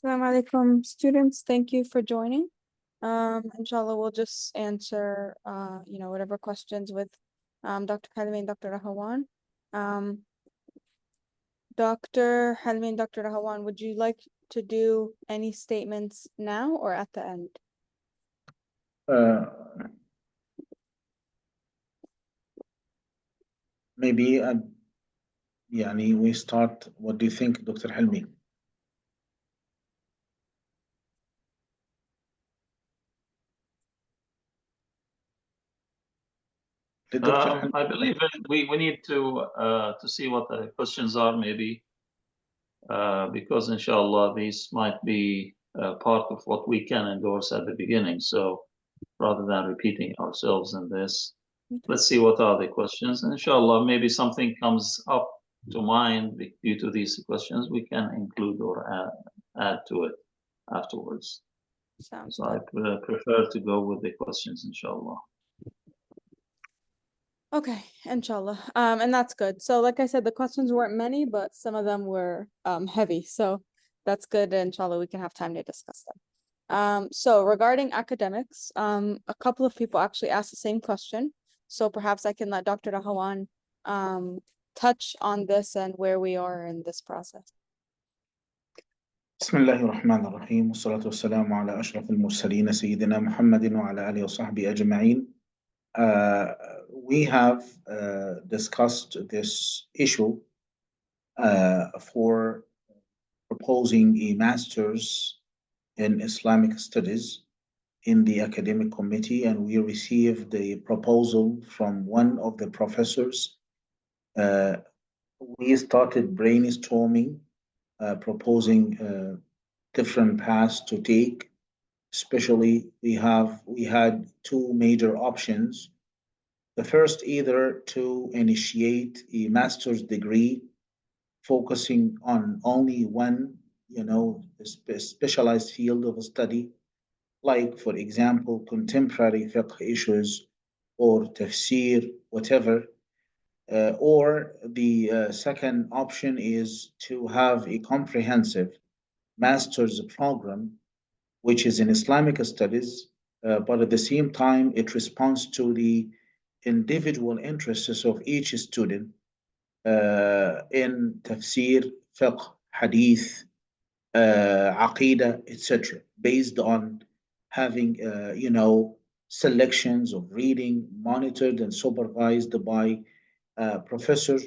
Assalamu alaikum, students. Thank you for joining. Inshallah, we'll just answer, whatever questions with Dr. Helmi and Dr. Rahawan. Dr. Helmi and Dr. Rahawan, would you like to do any statements now or at the end? Maybe we start. What do you think, Dr. Helmi? I believe we need to see what the questions are, maybe, because inshallah these might be part of what we can endorse at the beginning. So rather than repeating ourselves in this, let's see what are the questions. And inshallah, maybe something comes up to mind due to these questions, we can include or add to it afterwards. Sounds so good. I prefer to go with the questions, inshallah. Okay, inshallah. And that's good. So like I said, the questions weren't many, but some of them were heavy. So that's good. Inshallah, we can have time to discuss them. So regarding academics, a couple of people actually asked the same question. So perhaps I can let Dr. Rahawan touch on this and where we are in this process. بسم الله الرحمن الرحيم والصلاة والسلام على أشرف المرسلين سيدنا محمد وعلى آله وصحبه أجمعين. We have discussed this issue for proposing a master's in Islamic studies in the academic committee, and we received a proposal from one of the professors. We started brainstorming, proposing different paths to take. Especially, we had two major options. The first, either to initiate a master's degree focusing on only one, specialized field of study, like, for example, contemporary fiqh issues or tafsir, whatever. Or the second option is to have a comprehensive master's program, which is in Islamic studies, but at the same time, it responds to the individual interests of each student in tafsir, fiqh, hadith, aqidah, etc., based on having, selections of reading monitored and supervised by professors,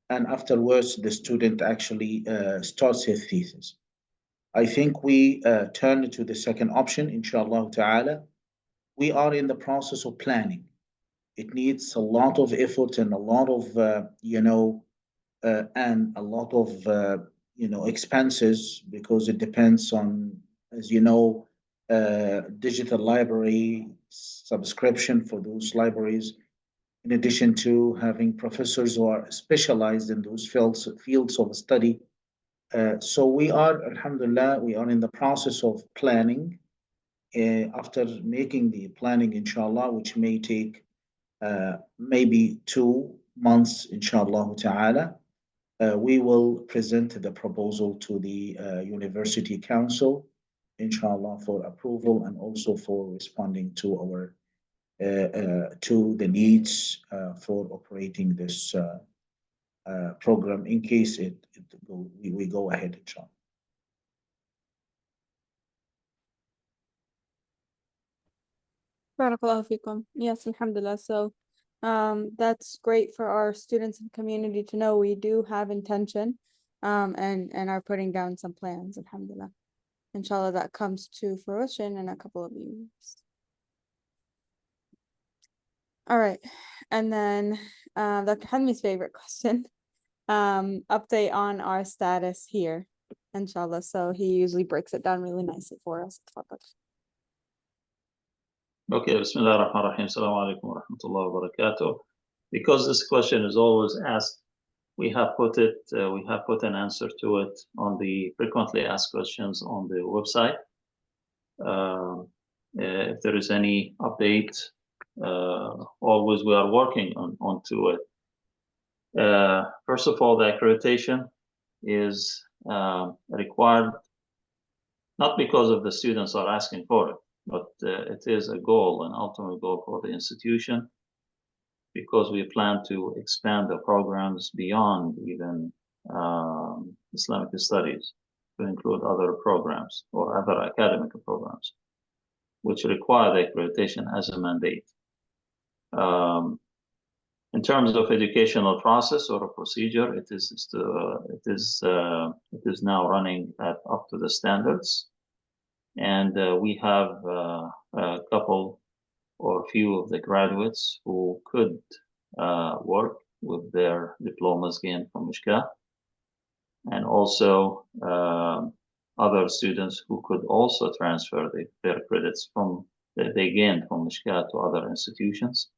and afterwards the student actually starts his thesis. I think we turn to the second option, inshallah ta'ala. We are in the process of planning. It needs a lot of effort and a lot of, expenses, because it depends on, as you know, digital library subscription for those libraries, in addition to having professors who are specialized in those fields of study. So we are, alhamdulillah, we are in the process of planning. After making the planning, inshallah, which may take maybe 2 months, inshallah ta'ala, we will present the proposal to the University Council, inshallah, for approval and also for responding to our to the needs for operating this program in case we go ahead, inshallah. Barakallahu fikum. Yes, alhamdulillah. So that's great for our students and community to know we do have intention and are putting down some plans, alhamdulillah. Inshallah, that comes to fruition in a couple of years. All right. And then Dr. Helmi's favorite question, update on our status here, inshallah. So he usually breaks it down really nicely for us. Okay, Bismillah ar-Rahman ar-Rahim. Assalamu alaikum wa rahmatullahi wa barakatuh. Because this question is always asked, we have put an answer to it on the frequently asked questions on the website. If there is any update, always we are working onto it. First of all, the accreditation is required not because of the students are asking for it, but it is a goal, an ultimate goal for the institution, because we plan to expand the programs beyond even Islamic studies to include other programs or other academic programs, which require the accreditation as a mandate. In terms of educational process or a procedure, it is now running up to the standards, and we have a couple or few of the graduates who could work with their diplomas gained from Mishkah, and also other students who could also transfer their credits from they gained from Mishkah to other institutions.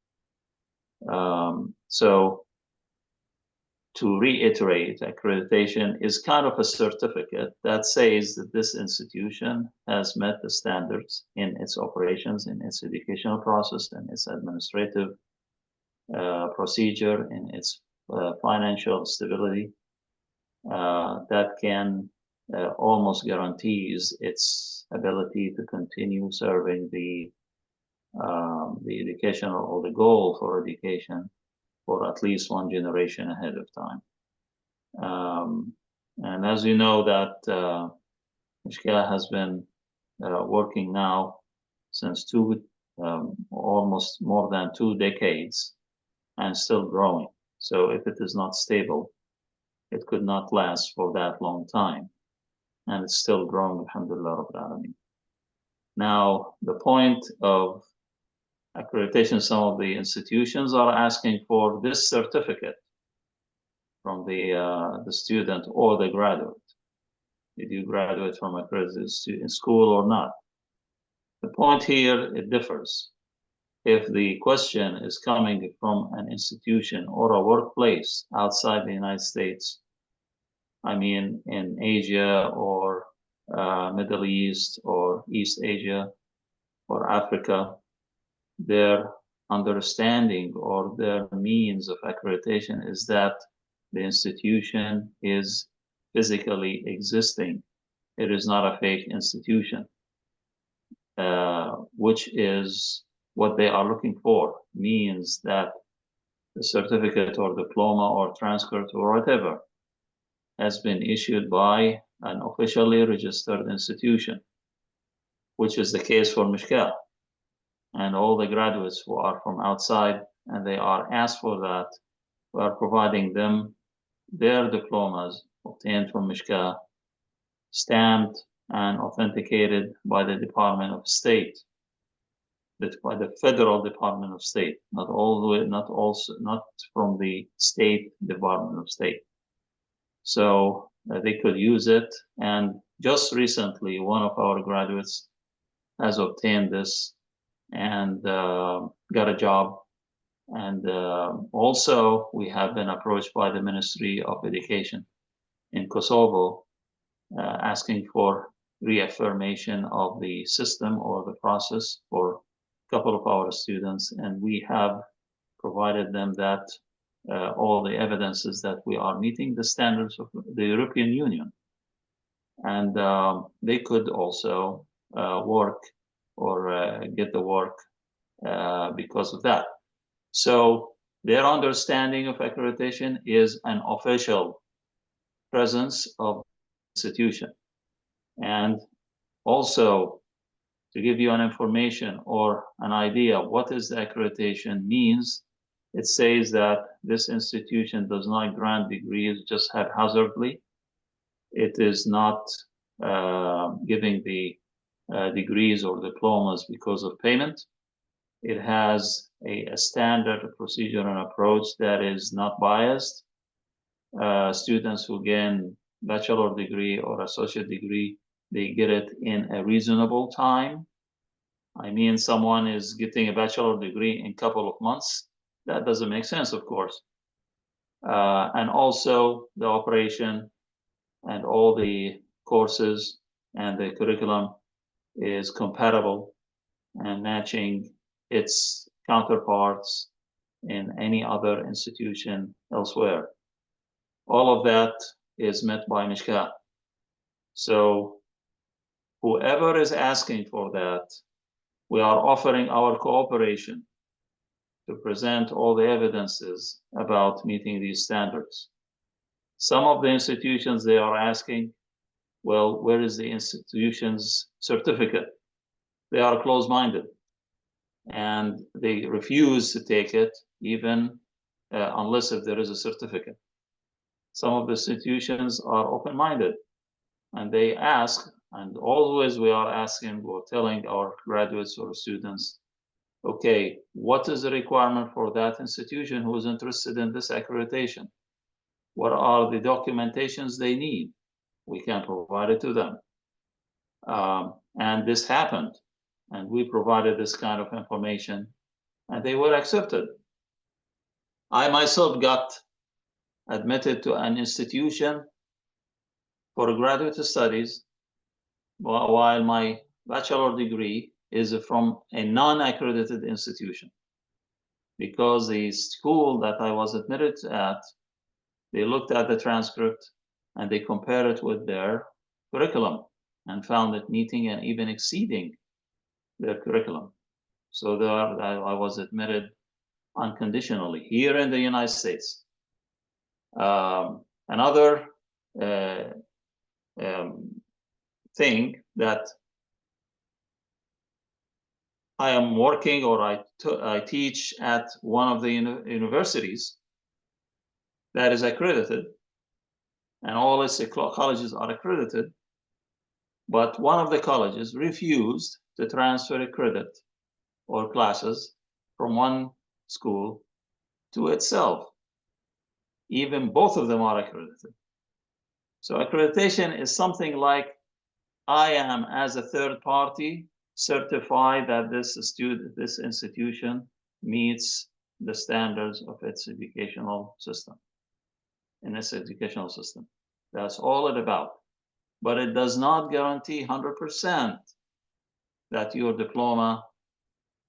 So to reiterate, accreditation is kind of a certificate that says that this institution has met the standards in its operations, in its educational process, in its administrative procedure, in its financial stability, that can almost guarantees its ability to continue serving the educational or the goal for education for at least one generation ahead of time. And as you know, that Mishkah has been working now since almost more than 2 decades, and still growing. So if it is not stable, it could not last for that long time. And it's still growing, alhamdulillah rabbil alameen. Now, the point of accreditation, some of the institutions are asking for this certificate from the student or the graduate. Did you graduate from accredited school or not? The point here, it differs. If the question is coming from an institution or a workplace outside the United States, I mean in Asia or Middle East or East Asia or Africa, their understanding or their means of accreditation is that the institution is physically existing. It is not a fake institution, which is what they are looking for, means that the certificate or diploma or transcript or whatever has been issued by an officially registered institution, which is the case for Mishkah. And all the graduates who are from outside and they are asked for that, we are providing them their diplomas obtained from Mishkah, stamped and authenticated by the Department of State, by the Federal Department of State, not from the State Department of State. So they could use it. And just recently, one of our graduates has obtained this and got a job. And also, we have been approached by the Ministry of Education in Kosovo, asking for reaffirmation of the system or the process for a couple of our students. And we have provided them that all the evidences that we are meeting the standards of the European Union. And they could also work or get the work because of that. So their understanding of accreditation is an official presence of institution. And also, to give you an information or an idea of what is the accreditation means, it says that this institution does not grant degrees just haphazardly. It is not giving the degrees or diplomas because of payment. It has a standard procedure and approach that is not biased. Students who gain bachelor degree or associate degree, they get it in a reasonable time. I mean, someone is getting a bachelor degree in a couple of months. That doesn't make sense, of course. And also the operation and all the courses and the curriculum is compatible and matching its counterparts in any other institution elsewhere. All of that is met by Mishkah. So whoever is asking for that, we are offering our cooperation to present all the evidences about meeting these standards. Some of the institutions, they are asking, well, where is the institution's certificate? They are closed-minded, and they refuse to take it even unless if there is a certificate. Some of the institutions are open-minded, and they ask, and always we are asking, we're telling our graduates or students, okay, what is the requirement for that institution who is interested in this accreditation? What are the documentations they need? We can provide it to them. And this happened, and we provided this kind of information, and they were accepted. I myself got admitted to an institution for graduate studies while my bachelor degree is from a non-accredited institution, because the school that I was admitted at, they looked at the transcript and they compared it with their curriculum and found it meeting and even exceeding their curriculum. So there, I was admitted unconditionally here in the United States. Another thing that I am working, or I teach at one of the universities that is accredited, and all its colleges are accredited, but one of the colleges refused to transfer a credit or classes from one school to itself. Even both of them are accredited. So accreditation is something like, I am, as a third party, certified that this institution meets the standards of its educational system. In its educational system. That's all it's about. But it does not guarantee 100% that your diploma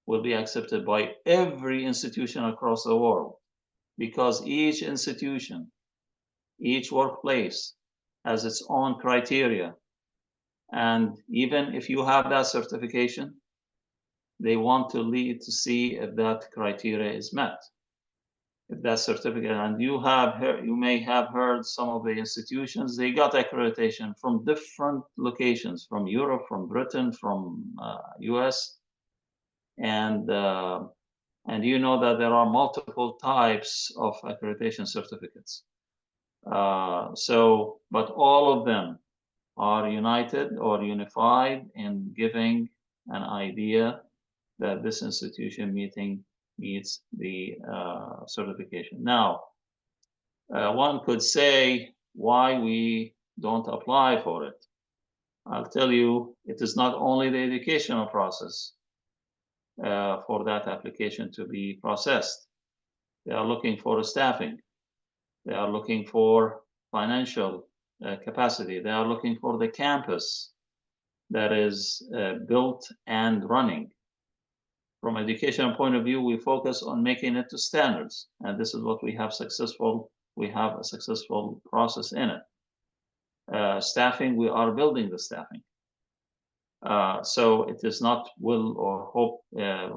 will be accepted by every institution across the world, because each institution, each workplace has its own criteria. And even if you have that certification, they want to see if that criteria is met. If that certificate, and you may have heard some of the institutions, they got accreditation from different locations, from Europe, from Britain, from US, and you know that there are multiple types of accreditation certificates. But all of them are united or unified in giving an idea that this institution meets the certification. Now, one could say why we don't apply for it. I'll tell you, it is not only the educational process for that application to be processed. They are looking for staffing. They are looking for financial capacity. They are looking for the campus that is built and running. From educational point of view, we focus on making it to standards, and this is what we have a successful process in it. Staffing, we are building the staffing. So it is not will or hope,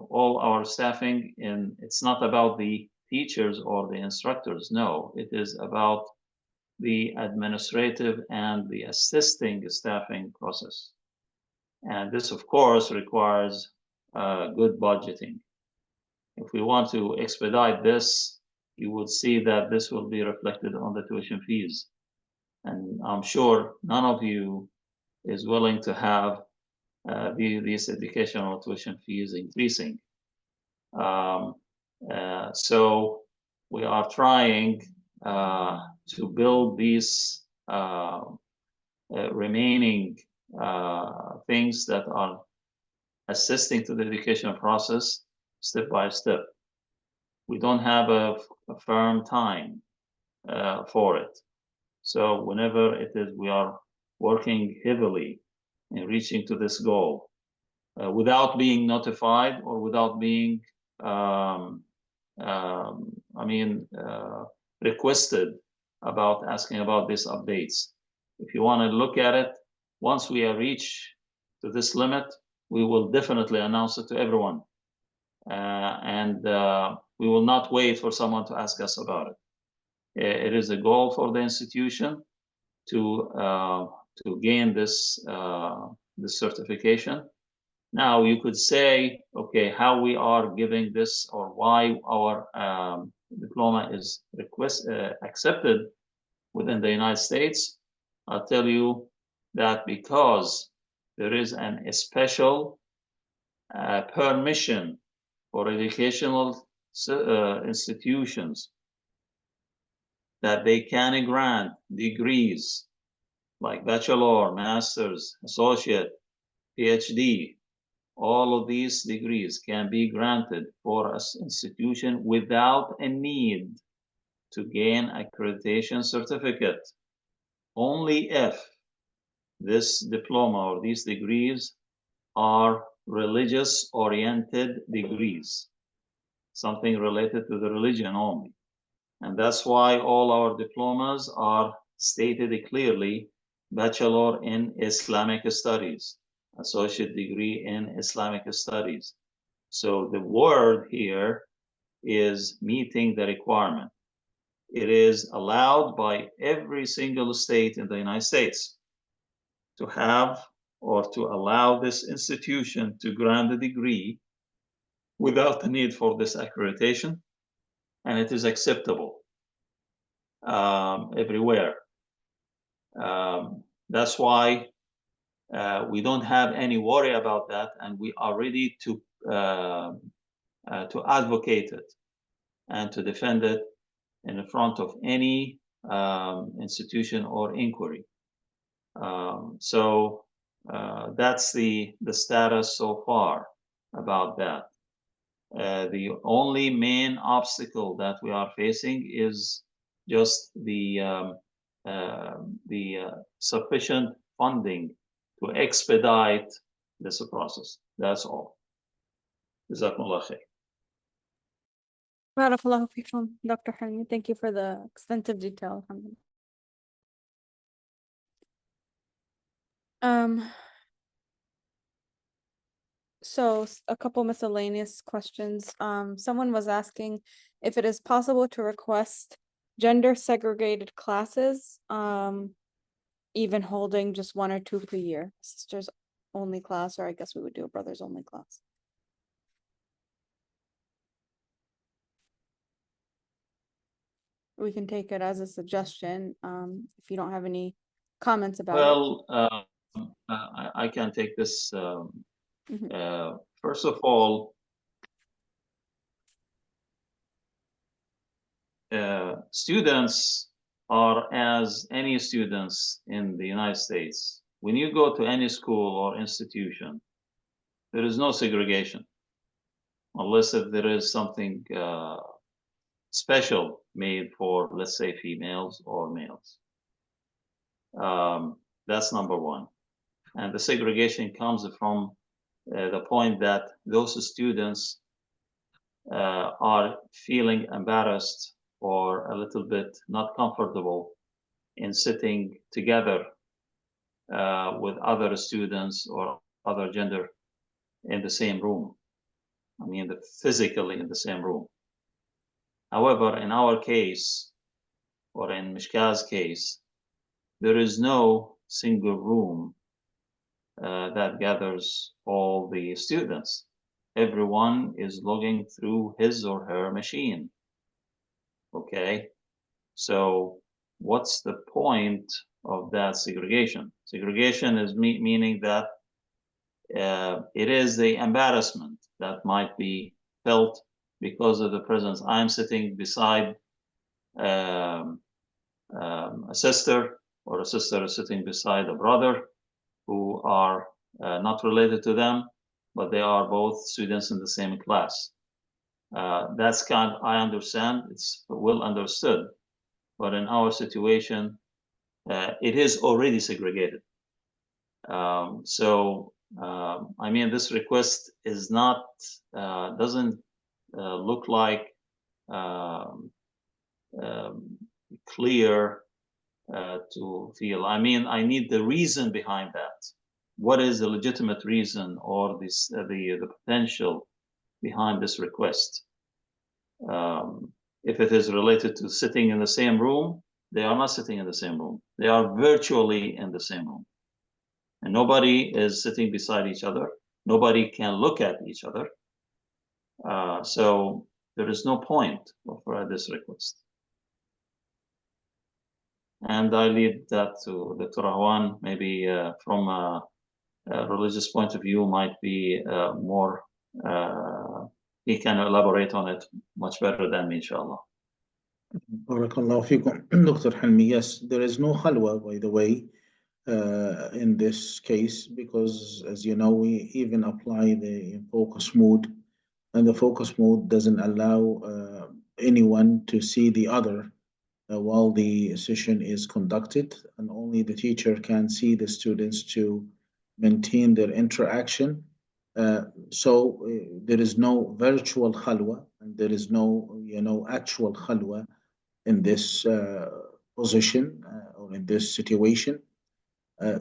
all our staffing, it's not about the teachers or the instructors, no, it is about the administrative and the assisting staffing process. And this, of course, requires good budgeting. If we want to expedite this, you would see that this will be reflected on the tuition fees. And I'm sure none of you is willing to have these educational tuition fees increasing. So we are trying to build these remaining things that are assisting to the educational process step by step. We don't have a firm time for it. So whenever it is, we are working heavily in reaching to this goal without being notified or without being, requested about asking about these updates. If you want to look at it, once we reach to this limit, we will definitely announce it to everyone. And we will not wait for someone to ask us about it. It is a goal for the institution to gain this this certification. Now you could say, okay, how we are giving this, or why our diploma is accepted within the United States. I'll tell you that because there is a special permission for educational institutions that they can grant degrees like bachelor, master's, associate, PhD. All of these degrees can be granted for an institution without a need to gain accreditation certificate. Only if this diploma or these degrees are religious-oriented degrees, something related to the religion only. And that's why all our diplomas are stated clearly: Bachelor in Islamic Studies, Associate Degree in Islamic Studies. So the word here is meeting the requirement. It is allowed by every single state in the United States to have or to allow this institution to grant a degree without the need for this accreditation, and it is acceptable everywhere. That's why we don't have any worry about that, and we are ready to advocate it and to defend it in front of any institution or inquiry. So that's the status so far about that. The only main obstacle that we are facing is just the sufficient funding to expedite this process. That's all. Jazakumullah khair. Barakallahu feekum, Dr. Helmi. Thank you for the extensive detail. So a couple miscellaneous questions. Someone was asking if it is possible to request gender segregated classes, even holding just 1 or 2 per year, sisters only class, or I guess we would do a brothers only class. We can take it as a suggestion, if you don't have any comments about it. Well, I can take this. First of all, students are as any students in the United States. When you go to any school or institution, there is no segregation, unless if there is something special made for, let's say, females or males. That's number one. And the segregation comes from the point that those students are feeling embarrassed or a little bit not comfortable in sitting together with other students or other gender in the same room. I mean, physically in the same room. However, in our case, or in Mishkah's case, there is no single room that gathers all the students. Everyone is logging through his or her machine. Okay, so what's the point of that segregation? Segregation is meaning that it is the embarrassment that might be felt because of the presence. I'm sitting beside a sister, or a sister is sitting beside a brother who are not related to them, but they are both students in the same class. That's I understand, it's well understood, but in our situation, it is already segregated. I mean, this request is not, doesn't look like clear to feel. I mean, I need the reason behind that. what is the legitimate reason or this the potential behind this request. If it is related to sitting in the same room, they are not sitting in the same room. They are virtually in the same room. And nobody is sitting beside each other. Nobody can look at each other. So there is no point for this request. And I leave that to Dr. Rahawan, maybe from a religious point of view might be more, he can elaborate on it much better than me, inshallah. Barakallahu fikum. Dr. Helmi, yes, there is no khalwa, by the way, in this case, because as you know, we even apply the focus mode, and the focus mode doesn't allow anyone to see the other while the session is conducted, and only the teacher can see the students to maintain their interaction. So there is no virtual khalwa, and there is no, actual khalwa in this position or in this situation.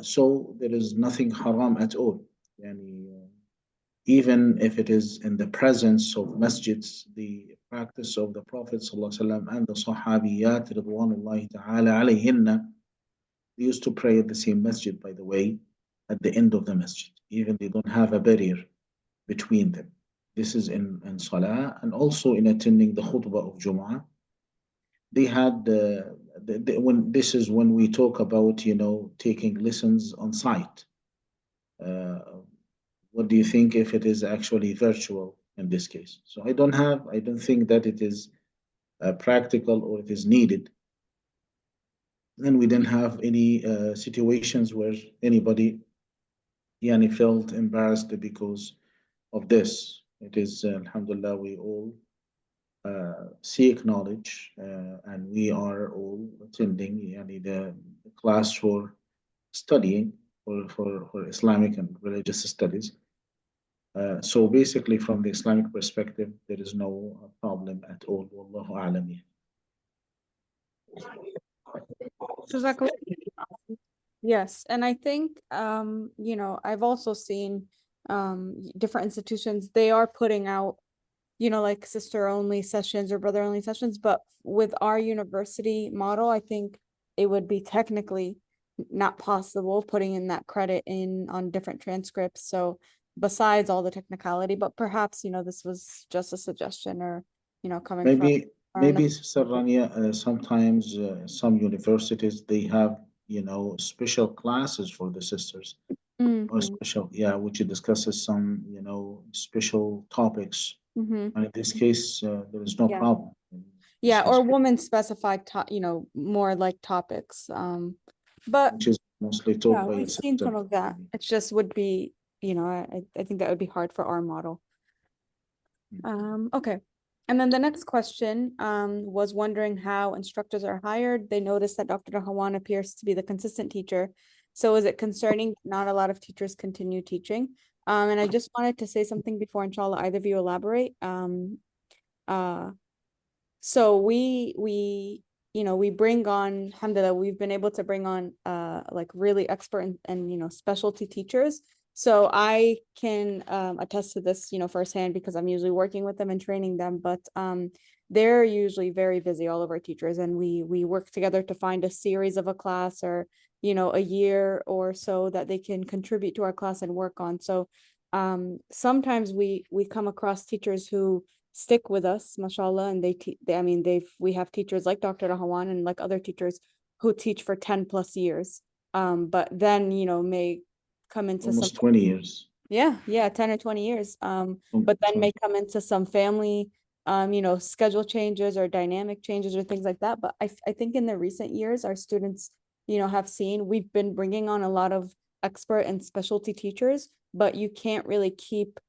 So there is nothing haram at all. Even if it is in the presence of masjids, the practice of the Prophet ﷺ and the Sahabiyat Ridwanullahi ta'ala alayhinna, they used to pray at the same masjid, by the way, at the end of the masjid. Even they don't have a barrier between them. This is in Salah, and also in attending the khutbah of Jum'ah. They had, when this is when we talk about, taking lessons on site. What do you think if it is actually virtual in this case? So I don't think that it is practical or it is needed. And we didn't have any situations where anybody felt embarrassed because of this. It is, alhamdulillah, we all seek knowledge and we are all attending the class for studying for Islamic and religious studies. So basically, from the Islamic perspective, there is no problem at all. Wallahu a'lam. Yes, and I think I've also seen different institutions, they are putting out like sister only sessions or brother only sessions, but with our university model, I think it would be technically not possible putting in that credit in on different transcripts. So besides all the technicality, but perhaps this was just a suggestion, or coming maybe Sister Rania, sometimes some universities, they have special classes for the sisters, or special, which discusses some special topics. And in this case, there is no problem. Or women specified more like topics, but which is mostly taught by we've seen some of that. It just would be I think that would be hard for our model. Okay. And then the next question was wondering how instructors are hired. They noticed that Dr. Rahawan appears to be the consistent teacher. So is it concerning that not a lot of teachers continue teaching? And I just wanted to say something before, inshallah, either of you elaborate. So we bring on, alhamdulillah, we've been able to bring on like really expert and specialty teachers. So I can attest to this, firsthand, because I'm usually working with them and training them, but they're usually very busy, all of our teachers, and we work together to find a series of a class or, a year or so that they can contribute to our class and work on. So sometimes we come across teachers who stick with us, mashallah, and we have teachers like Dr. Rahawan and like other teachers who teach for 10 plus years, but then may come into almost 20 years. 10 or 20 years, but then may come into some family schedule changes or dynamic changes or things like that. But I think in the recent years, our students have seen we've been bringing on a lot of expert and specialty teachers, but you can't really keep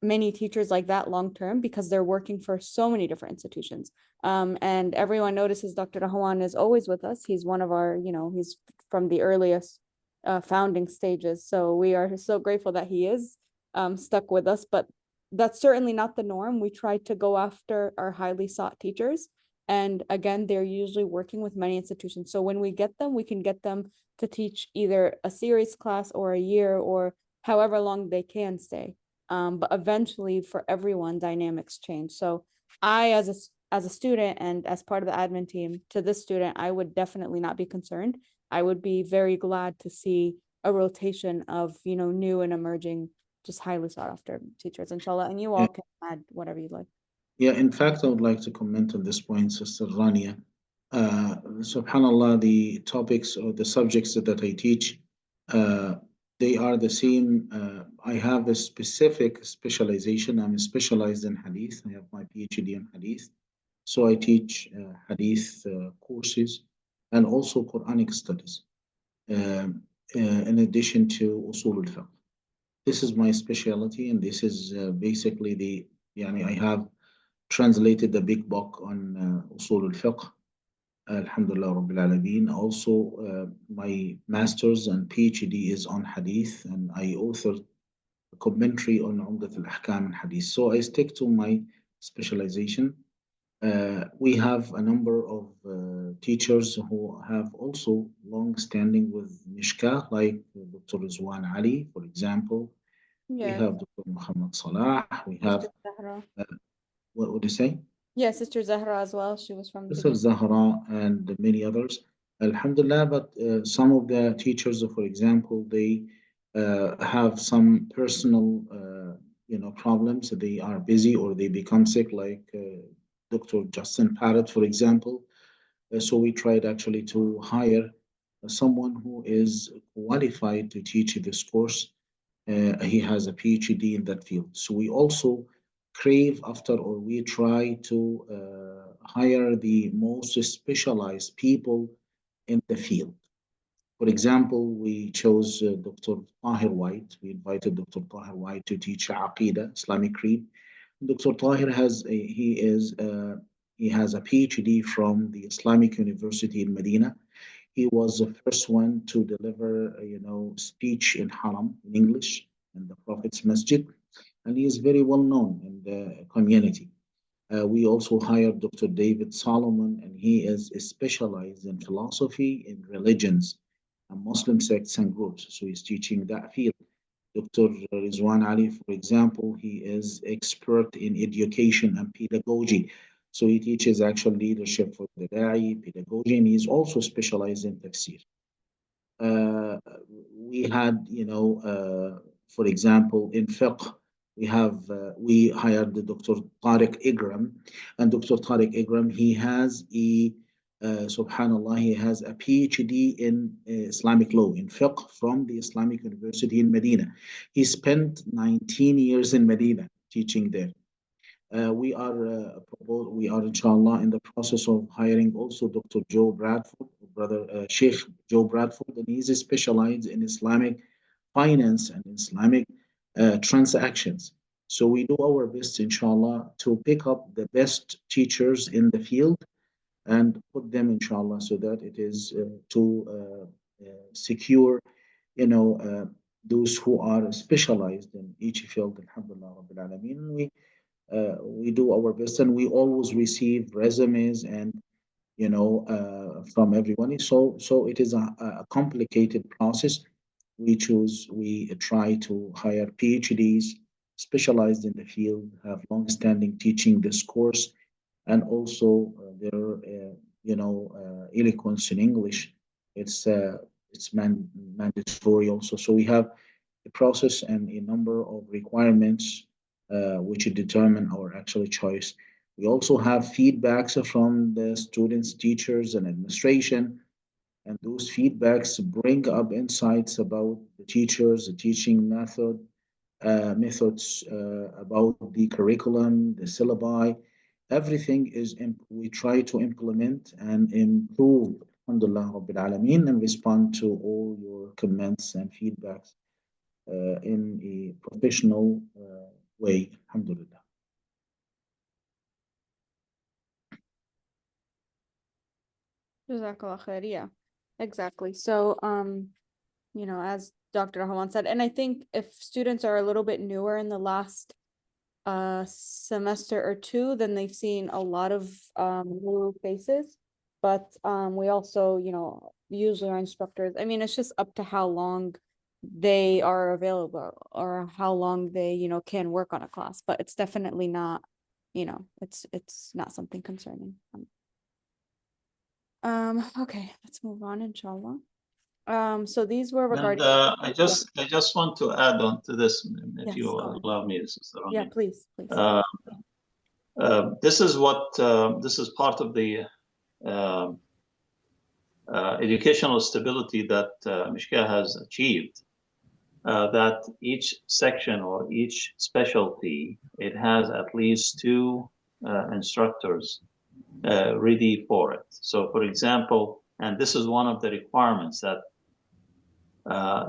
many teachers like that long term because they're working for so many different institutions. And everyone notices Dr. Rahawan is always with us. He's one of our, he's from the earliest founding stages. So we are so grateful that he is stuck with us, but that's certainly not the norm. We try to go after our highly sought teachers. And again, they're usually working with many institutions. So when we get them, we can get them to teach either a series class or a year or however long they can stay. But eventually for everyone, dynamics change. So I, as a student and as part of the admin team to this student, I would definitely not be concerned. I would be very glad to see a rotation of, new and emerging, just highly sought after teachers, inshallah. And you all can add whatever you'd like. Yeah, in fact, I would like to comment on this point, Sister Rania. SubhanAllah, the topics or the subjects that I teach, they are the same. I have a specific specialization. I'm specialized in Hadith. I have my PhD in Hadith. So I teach Hadith courses and also Quranic studies, in addition to Usul al-Fiqh. This is my specialty, and this is basically I have translated the big book on Usul al-Fiqh, Alhamdulillah Rabbil Alameen. Also, my master's and PhD is on Hadith, and I authored a commentary on Umdat al-Ahkam and Hadith. So I stick to my specialization. We have a number of teachers who have also long standing with Mishkah, like Dr. Rizwan Ali, for example. We Yeah, have Dr. Muhammad Salah. We have, Sister Zahra. what would you say? Yeah, Sister Zahra as well. She was from the Sister beginning. Zahra and many others. Alhamdulillah, but some of the teachers, for example, they have some personal, problems. They are busy or they become sick, like Dr. Justin Parrott, for example. So we tried actually to hire someone who is qualified to teach this course. He has a PhD in that field. So we also crave after, or we try to hire the most specialized people in the field. For example, we chose Dr. Tahir White. We invited Dr. Tahir White to teach Aqidah, Islamic creed. Dr. Tahir he has a PhD from the Islamic University in Medina. He was the first one to deliver, speech in Haram in English in the Prophet's Masjid, and he is very well known in the community. We also hired Dr. David Solomon, and he is specialized in philosophy in religions and Muslim sects and groups. So he's teaching that field. Dr. Rizwan Ali, for example, he is expert in education and pedagogy. So he teaches actual leadership for the Da'i, pedagogy, and he's also specialized in tafsir. Uh, we had, for example, in fiqh, we hired the Dr. Tariq Igram, and Dr. Tariq Igram, he has subhanallah, he has a PhD in Islamic law, in fiqh from the Islamic University in Medina. He spent 19 years in Medina teaching there. We are inshallah in the process of hiring also Dr. Joe Bradford, brother Sheikh Joe Bradford, and he's specialized in Islamic finance and Islamic transactions. So we do our best, inshallah, to pick up the best teachers in the field and put them, inshallah, so that it is secure, those who are specialized in each field. Alhamdulillah, Rabbil Alameen. We do our best, and we always receive resumes and from everyone. So it is a complicated process. We try to hire PhDs specialized in the field, have long-standing teaching this course, and also their eloquence in English. It's mandatory also. So we have a process and a number of requirements which determine our actual choice. We also have feedbacks from the students, teachers, and administration, and those feedbacks bring up insights about the teachers, the teaching methods, about the curriculum, the syllabi. Everything we try to implement and improve, alhamdulillah, Rabbil Alameen, and respond to all your comments and feedbacks in a professional way, alhamdulillah. Jazakallah khair. Yeah, exactly. So, as Dr. Rahawan said, and I think if students are a little bit newer in the last a semester or two, then they've seen a lot of new faces. But we also, you know, usually our instructors, I mean, it's just up to how long they are available or how long they, you know, can work on a class. But it's definitely not, you know, it's not something concerning. Okay, let's move on, inshallah. So these were regarding. And I just want to add on to this, if Yes, you go on. allow me, Sister Yeah, Rani. please. This is what this is part of the educational stability that Mishkah has achieved. That each section or each specialty, it has at least 2 instructors ready for it. So, for example, and this is one of the requirements that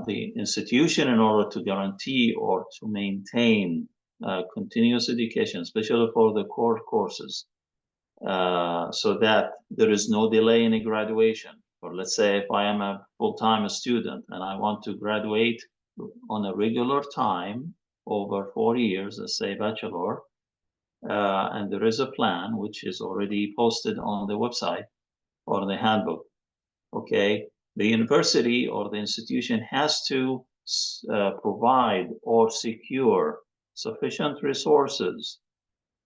the institution, in order to guarantee or to maintain continuous education, especially for the core courses, so that there is no delay in a graduation. Or let's say if I am a full-time student and I want to graduate on a regular time over 4 years, let's say bachelor, and there is a plan which is already posted on the website or the handbook. Okay, the university or the institution has to provide or secure sufficient resources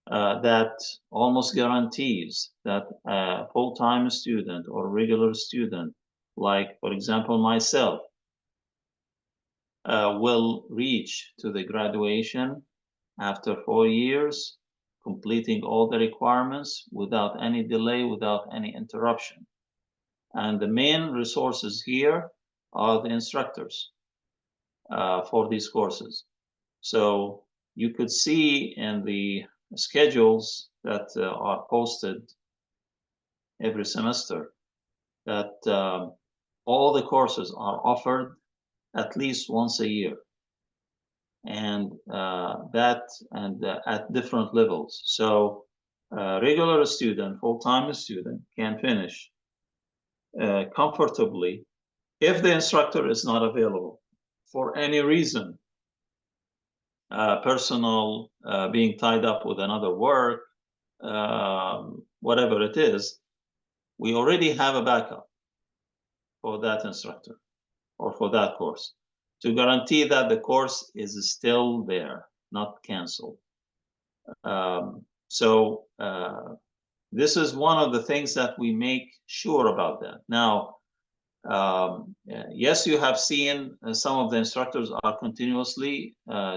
that almost guarantees that a full-time student or regular student, like for example myself, will reach to the graduation after 4 years, completing all the requirements without any delay, without any interruption. And the main resources here are the instructors for these courses. So you could see in the schedules that are posted every semester that all the courses are offered at least once a year, and at different levels. So a regular student, full-time student, can finish comfortably if the instructor is not available for any reason, personal, being tied up with another work, whatever it is. We already have a backup for that instructor or for that course to guarantee that the course is still there, not canceled. So this is one of the things that we make sure about that. Now, yes, you have seen some of the instructors are continuously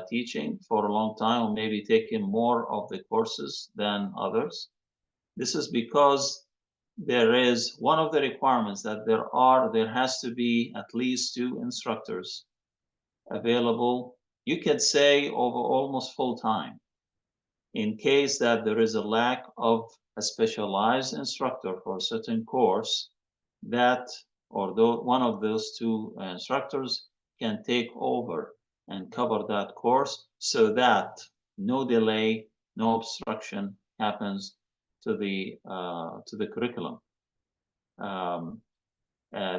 teaching for a long time, or maybe taking more of the courses than others. This is because there is one of the requirements that there has to be at least 2 instructors available, you could say over almost full time, in case that there is a lack of a specialized instructor for a certain course, that or one of those 2 instructors can take over and cover that course, so that no delay, no obstruction happens to the curriculum.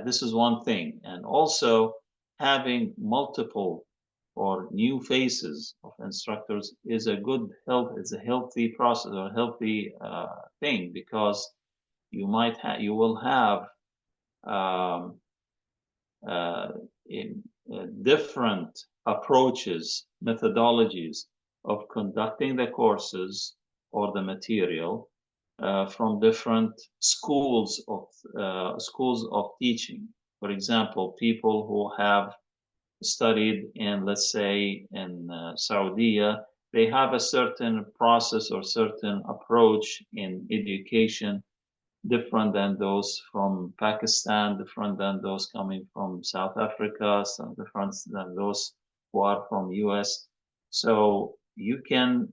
This is one thing, and also having multiple or new faces of instructors is a good help. It's a healthy process or a healthy thing, because you will have in different approaches, methodologies of conducting the courses or the material from different schools of teaching. For example, people who have studied in, let's say, in Saudi, they have a certain process or certain approach in education, different than those from Pakistan, different than those coming from South Africa, some different than those who are from US. So you can,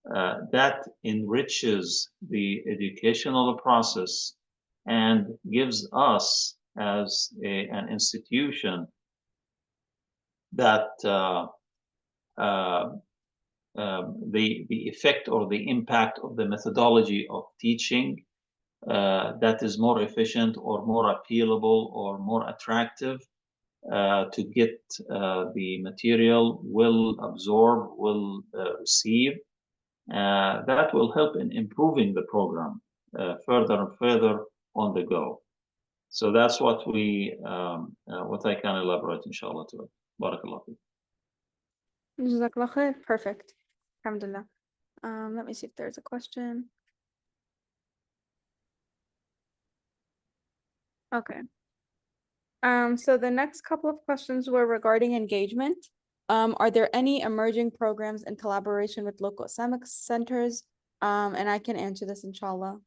that enriches the educational process and gives us as an institution that the effect or the impact of the methodology of teaching that is more efficient or more appealable or more attractive to get the material, will absorb, will receive. That will help in improving the program further and further on the go. So that's what what I can elaborate, inshallah, to it. Barakallah. Jazakallah khair. Perfect. Alhamdulillah. Let me see if there's a question. Okay. So the next couple of questions were regarding engagement. Are there any emerging programs in collaboration with local Islamic centers? And I can answer this, inshallah,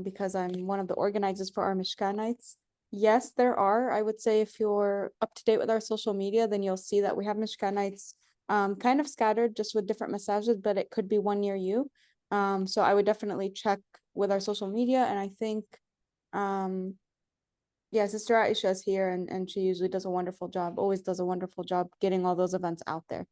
because I'm one of the organizers for our Mishkah nights. Yes, there are. I would say if you're up to date with our social media, then you'll see that we have Mishkah nights kind of scattered just with different massages, but it could be one near you. So I would definitely check with our social media, and I think yeah, Sister Aisha is here, and she usually does a wonderful job, always does a wonderful job getting all those events out there.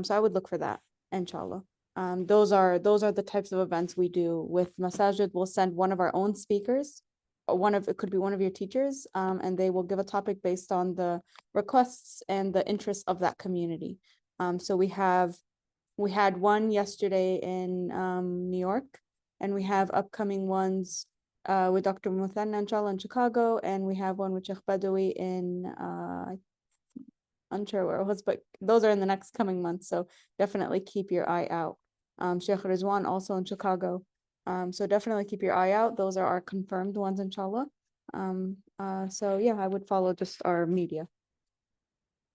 So I would look for that, inshallah. Those are the types of events we do with Masajid. We'll send one of our own speakers, or it could be one of your teachers, and they will give a topic based on the requests and the interests of that community. So we had one yesterday in New York, and we have upcoming ones with Dr. Muthanna, inshallah, in Chicago, and we have one with Sheikh Badawi in unsure where it was, but those are in the next coming months, so definitely keep your eye out. Sheikh Rizwan also in Chicago, so definitely keep your eye out. Those are our confirmed ones, inshallah. So yeah, I would follow just our media.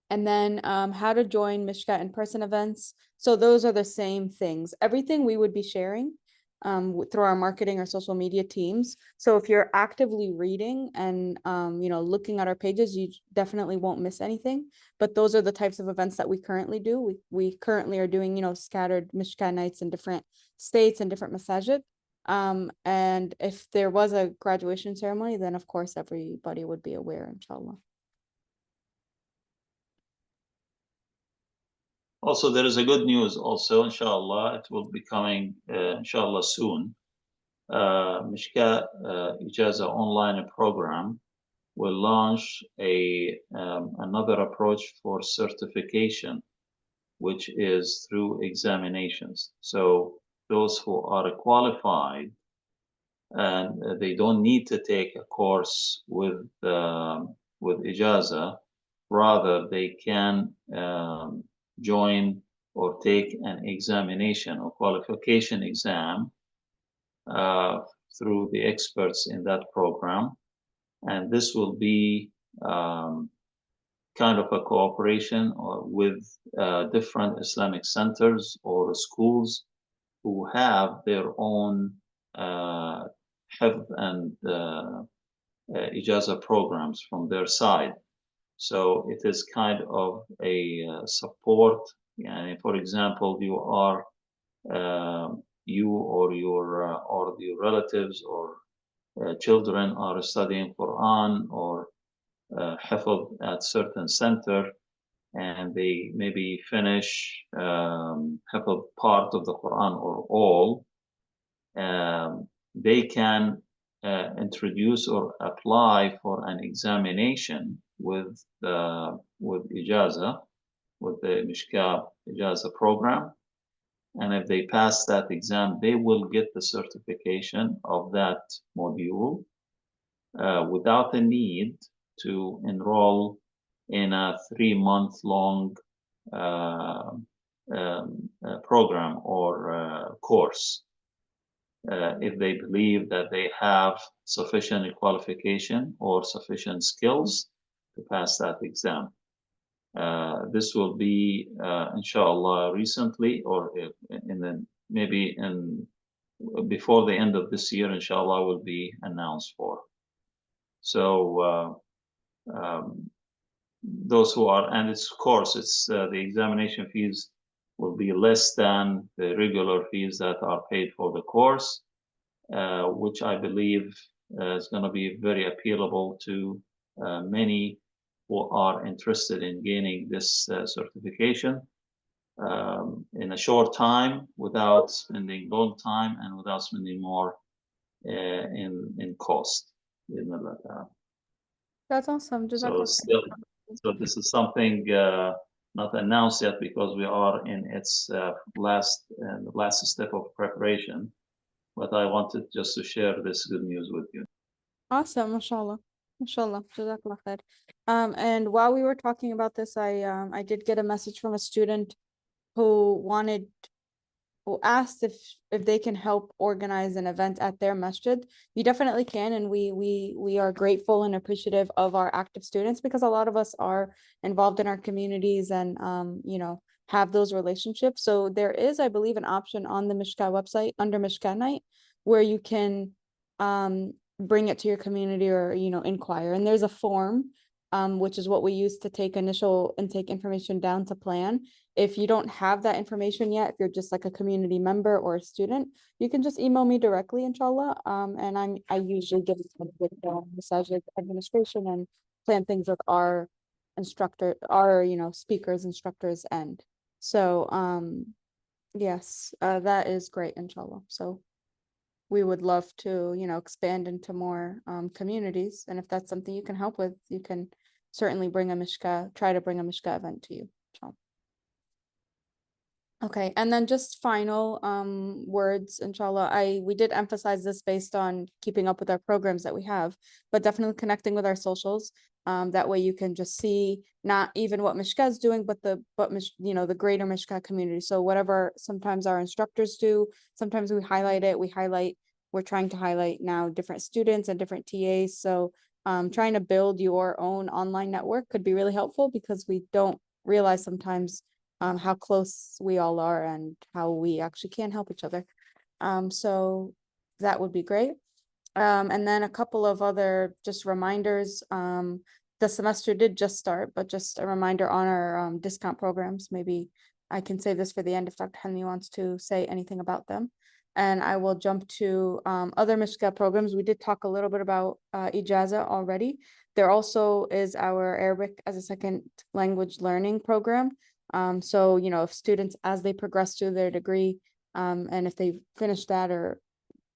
And then how to join Mishkah in-person events. So those are the same things. Everything we would be sharing through our marketing or social media teams. So if you're actively reading and looking at our pages, you definitely won't miss anything. But those are the types of events that we currently do. We currently are doing scattered Mishkah nights in different states and different masajid. And if there was a graduation ceremony, then of course everybody would be aware, inshallah. Also, there is a good news also, inshallah. It will be coming, inshallah, soon. Mishkah Ijaza online program will launch another approach for certification, which is through examinations. So those who are qualified and they don't need to take a course with Ijaza, rather they can join or take an examination or qualification exam through the experts in that program. And this will be kind of a cooperation with different Islamic centers or schools who have their own hifz and ijaza programs from their side. So it is kind of a support. And for example, you or your relatives or children are studying Quran or hifz at certain center, and they maybe finish hifz part of the Quran or all, they can introduce or apply for an examination with Ijaza, with the Mishkah Ijaza program. And if they pass that exam, they will get the certification of that module without the need to enroll in a 3-month-long program or course. If they believe that they have sufficient qualification or sufficient skills to pass that exam. This will be, inshallah, recently or maybe before the end of this year, inshallah, will be announced for. So those who are, and it's of course, it's the examination fees will be less than the regular fees that are paid for the course, which I believe is going to be very appealable to many who are interested in gaining this certification in a short time, without spending long time and without spending more in cost. That's awesome. So still, So this is something not announced yet because we are in its last step of preparation. But I wanted just to share this good news with you. Awesome, mashallah. Mashallah. Jazakallah khair. And while we were talking about this, I did get a message from a student who asked if they can help organize an event at their masjid. You definitely can, and we are grateful and appreciative of our active students, because a lot of us are involved in our communities and you know, have those relationships. So there is, I believe, an option on the Mishkah website under Mishkah night where you can bring it to your community, or you know, inquire, and there's a form which is what we use to take initial intake information down to plan. If you don't have that information yet, if you're just like a community member or a student, you can just email me directly, inshallah. And I usually give it with the Masajid administration and plan things with our instructor, our, you know, speakers, instructors end. So yes, that is great, inshallah. So we would love to, you know, expand into more communities. And if that's something you can help with, you can certainly bring a Mishkah, try to bring a Mishkah event to you. Inshallah. Okay, and then just final words, inshallah. We did emphasize this based on keeping up with our programs that we have, but definitely connecting with our socials. That way you can just see not even what Mishkah is doing, but you know, the greater Mishkah community. So whatever sometimes our instructors do, sometimes we highlight it. We're trying to highlight now different students and different TAs. So trying to build your own online network could be really helpful, because we don't realize sometimes how close we all are and how we actually can help each other. So that would be great. And then a couple of other just reminders. The semester did just start, but just a reminder on our discount programs. Maybe I can save this for the end if Dr. Helmi wants to say anything about them. And I will jump to other Mishkah programs. We did talk a little bit about Ijaza already. There also is our Arabic as a second language learning program. So, you know, if students, as they progress through their degree, and if they finish that or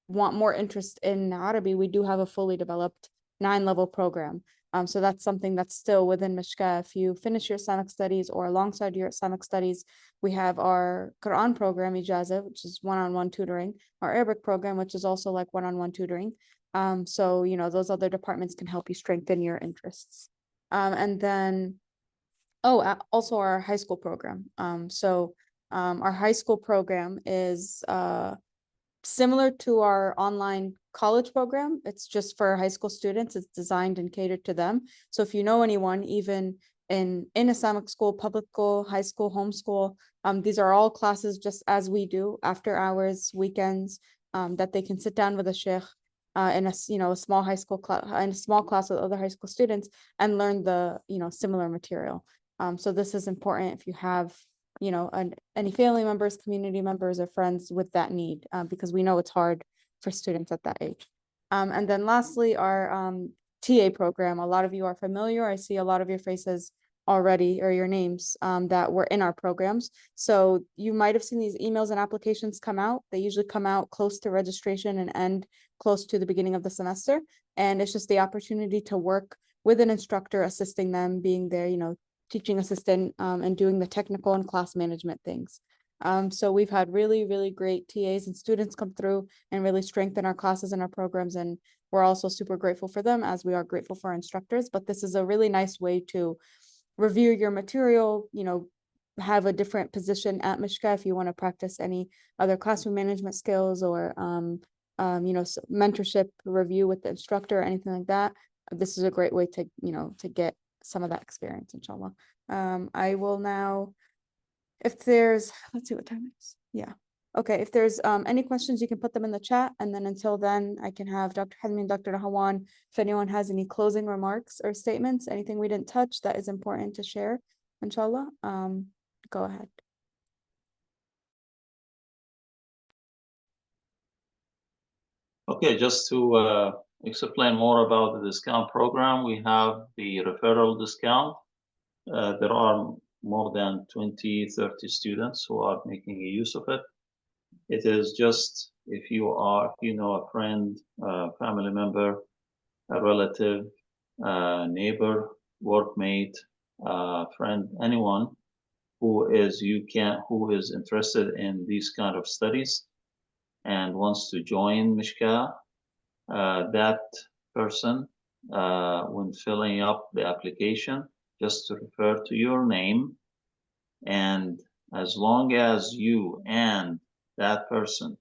want more interest in Arabic, we do have a fully developed 9-level program. So that's something that's still within Mishkah. If you finish your Islamic studies or alongside your Islamic studies, we have our Quran program, Ijaza, which is one-on-one tutoring, our Arabic program, which is also like one-on-one tutoring. So, you know, those other departments can help you strengthen your interests. And then also our high school program. Our high school program is similar to our online college program. It's just for high school students. It's designed and catered to them. So if you know anyone, even in Islamic school, public school, high school, homeschool, these are all classes just as we do, after hours, weekends, that they can sit down with a sheikh in a, you know, a small high school class, in a small class with other high school students, and learn the, you know, similar material. So this is important if you have, you know, any family members, community members, or friends with that need, because we know it's hard for students at that age. And then lastly, our TA program. A lot of you are familiar. I see a lot of your faces already, or your names that were in our programs. So you might have seen these emails and applications come out. They usually come out close to registration and end close to the beginning of the semester. And it's just the opportunity to work with an instructor, assisting them, being there, you know, teaching assistant, and doing the technical and class management things. So we've had really, really great TAs and students come through and really strengthen our classes and our programs. And we're also super grateful for them, as we are grateful for our instructors. But this is a really nice way to review your material, you know, have a different position at Mishkah if you want to practice any other classroom management skills, or you know, mentorship review with the instructor or anything like that. This is a great way to, you know, to get some of that experience, inshallah. I will now, if there's, let's see what time it is. Yeah. Okay, if there's any questions, you can put them in the chat. And then until then, I can have Dr. Helmi and Dr. Rahawan, if anyone has any closing remarks or statements, anything we didn't touch that is important to share, inshallah, go ahead. Okay, just to explain more about the discount program, we have the referral discount. There are more than 20, 30 students who are making use of it. It is just if you know a friend, a family member, a relative, a neighbor, workmate, friend, anyone who is interested in these kind of studies and wants to join Mishkah, that person, when filling up the application, just to refer to your name, and as long as you and that person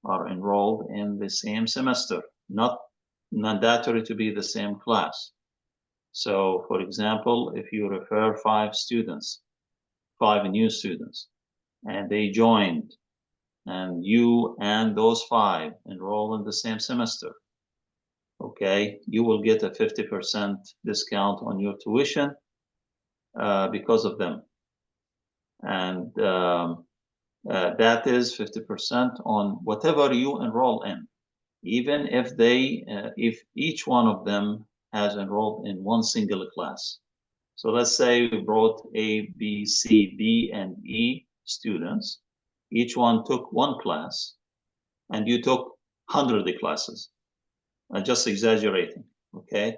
are enrolled in the same semester, not mandatory to be the same class. So, for example, if you refer 5 new students, and they joined, and you and those 5 enroll in the same semester, okay, you will get a 50% discount on your tuition because of them. And that is 50% on whatever you enroll in, even if each one of them has enrolled in one single class. So let's say we brought A, B, C, D, and E students. Each one took one class, and you took 100 classes. I'm just exaggerating, okay?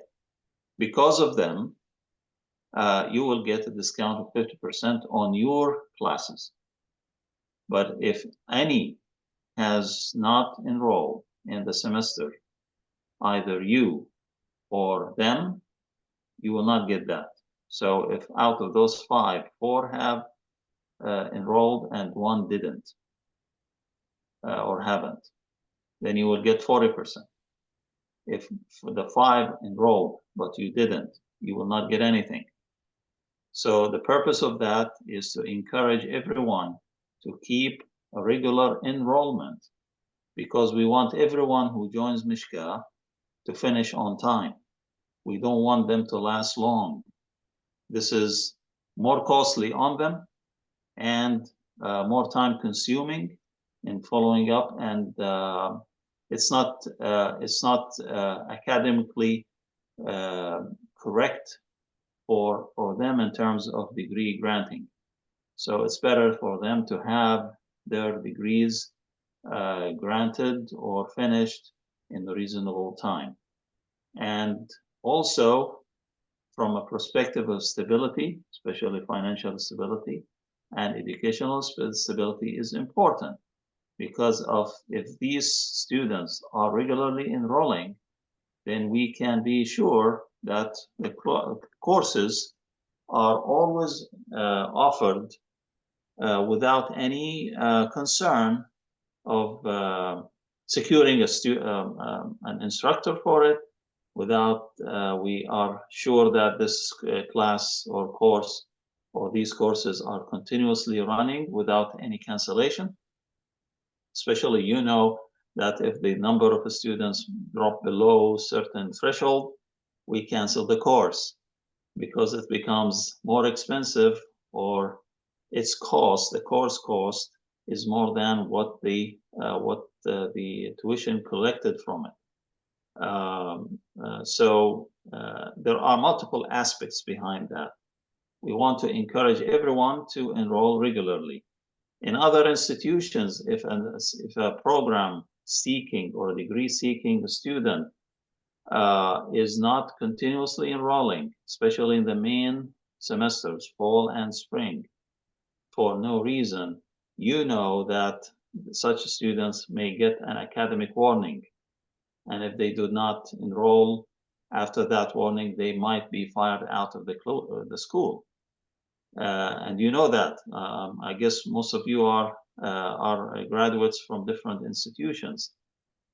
Because of them, you will get a discount of 50% on your classes. But if any has not enrolled in the semester, either you or them, you will not get that. So if out of those 5, 4 have enrolled and 1 didn't or haven't, then you will get 40%. If the 5 enrolled but you didn't, you will not get anything. So the purpose of that is to encourage everyone to keep a regular enrollment, because we want everyone who joins Mishkah to finish on time. We don't want them to last long. This is more costly on them and more time consuming in following up, and it's not academically correct for them in terms of degree granting. So it's better for them to have their degrees granted or finished in a reasonable time. And also, from a perspective of stability, especially financial stability and educational stability, is important, because if these students are regularly enrolling, then we can be sure that the courses are always offered without any concern of securing an instructor for it, without we are sure that this class or course or these courses are continuously running without any cancellation. Especially, you know, that if the number of students drop below certain threshold, we cancel the course, because it becomes more expensive, or its cost, the course cost, is more than what the tuition collected from it. So there are multiple aspects behind that. We want to encourage everyone to enroll regularly. In other institutions, if a program seeking or degree seeking student is not continuously enrolling, especially in the main semesters, fall and spring, for no reason, you know that such students may get an academic warning. And if they do not enroll after that warning, they might be fired out of the school. And you know that. I guess most of you are graduates from different institutions.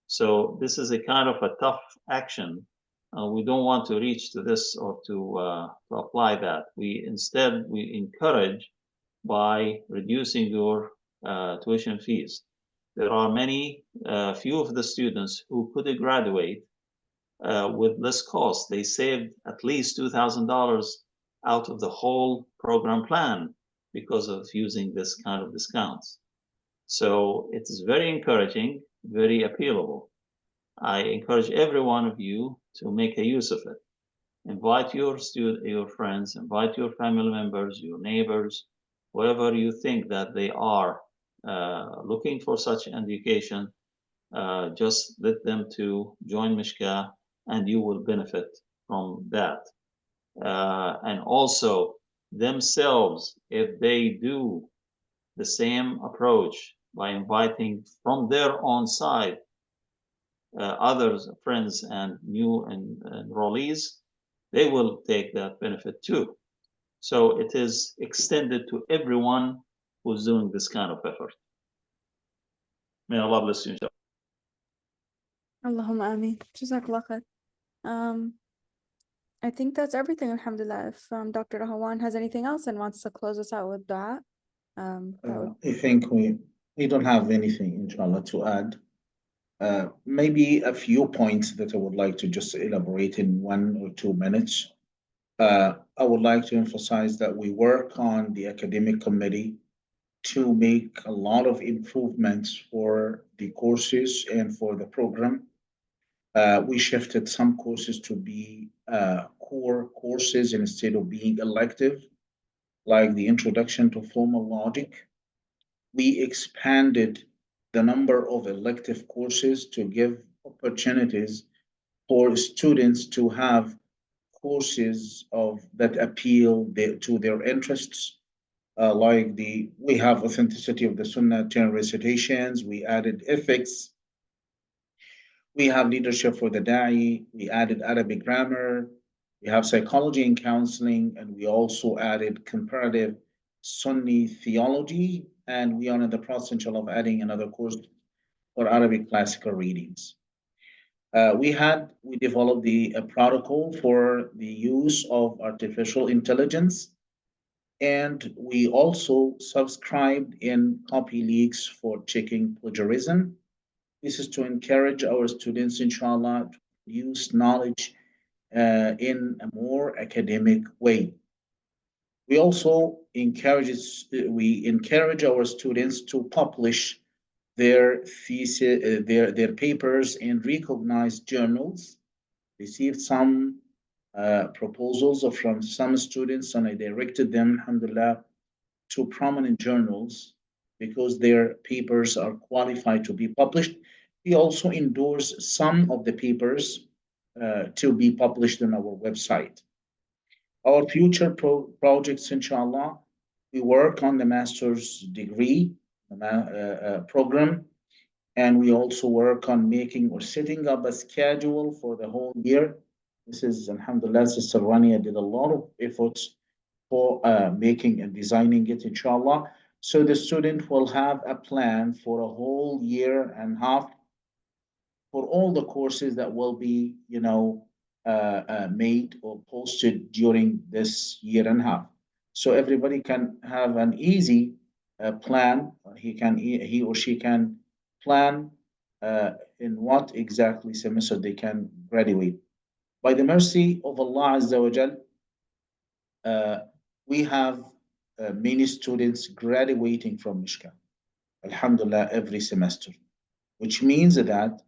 So this is a kind of a tough action. We don't want to reach to this or to apply that. Instead, we encourage by reducing your tuition fees. There are few of the students who could graduate with less cost. They saved at least $2,000 out of the whole program plan because of using this kind of discounts. So it is very encouraging, very appealable. I encourage every one of you to make a use of it. Invite your friends, invite your family members, your neighbors, whoever you think that they are looking for such education. Just let them to join Mishkah, and you will benefit from that. and also themselves, if they do the same approach by inviting from their own side others, friends, and new enrollees, they will take that benefit too. So it is extended to everyone who's doing this kind of effort. May Allah bless you. Allahumma ameen. Jazakallah khair. I think that's everything, alhamdulillah. If Dr. Rahawan has anything else and wants to close us out with dua, I think we don't have anything, inshallah, to add. Maybe a few points that I would like to just elaborate in 1 or 2 minutes. I would like to emphasize that we work on the academic committee to make a lot of improvements for the courses and for the program. We shifted some courses to be core courses instead of being elective, like the introduction to formal logic. We expanded the number of elective courses to give opportunities for students to have courses that appeal to their interests, like we have authenticity of the Sunnah 10 recitations, we added ethics, we have leadership for the Da'i, we added Arabic grammar, we have psychology and counseling, and we also added comparative Sunni theology, and we are in the process, inshallah, of adding another course for Arabic classical readings. We developed a protocol for the use of artificial intelligence, and we also subscribed in copy leaks for checking plagiarism. This is to encourage our students, inshallah, to use knowledge in a more academic way. We also encourage our students to publish their thesis, their papers in recognized journals. Received some proposals from some students, and I directed them, alhamdulillah, to prominent journals because their papers are qualified to be published. We also endorse some of the papers to be published on our website. Our future projects, inshallah, we work on the master's degree program, and we also work on making or setting up a schedule for the whole year. This is, alhamdulillah, Sister Rania did a lot of efforts for making and designing it, inshallah. So the student will have a plan for a whole year and a half for all the courses that will be, made or posted during this year and a half. So everybody can have an easy plan. He or she can plan in what exactly semester they can graduate. By the mercy of Allah Azza wa Jal, we have many students graduating from Mishkah, alhamdulillah, every semester, which means that,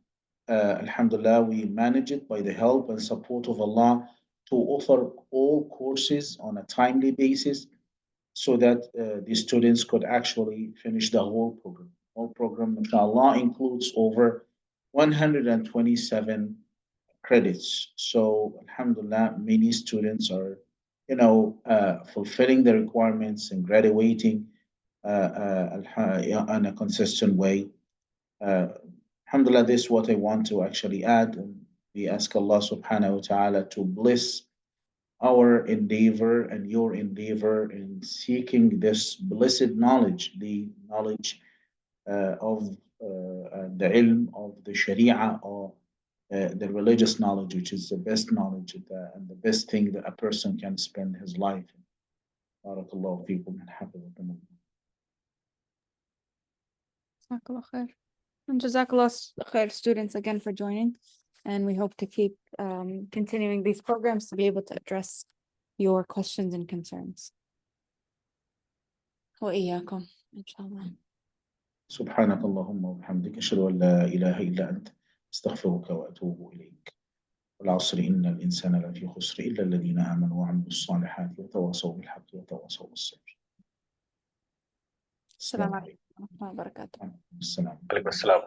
alhamdulillah, we manage it by the help and support of Allah to offer all courses on a timely basis so that the students could actually finish the whole program. Whole program, inshallah, includes over 127 credits. So, alhamdulillah, many students are, fulfilling the requirements and graduating in a consistent way. Alhamdulillah, this is what I want to actually add. And we ask Allah subhanahu wa ta'ala to bless our endeavor and your endeavor in seeking this blessed knowledge, the knowledge of the ilm of the sharia, or the religious knowledge, which is the best knowledge and the best thing that a person can spend his life in. Barakallahu feekum and hafizakum. Jazakallah khair. And Jazakallah khair, students, again for joining. And we hope to keep continuing these programs to be able to address your questions and concerns. وإياكم إن شاء الله. سبحانك اللهم وبحمدك أشهد أن لا إله إلا أنت أستغفرك وأتوب إليك. والعصر إن الإنسان لفي خسر إلا الذين آمنوا وعملوا الصالحات وتواصوا بالحق وتواصوا بالصبر. السلام عليكم ورحمة الله وبركاته. السلام. عليكم السلام.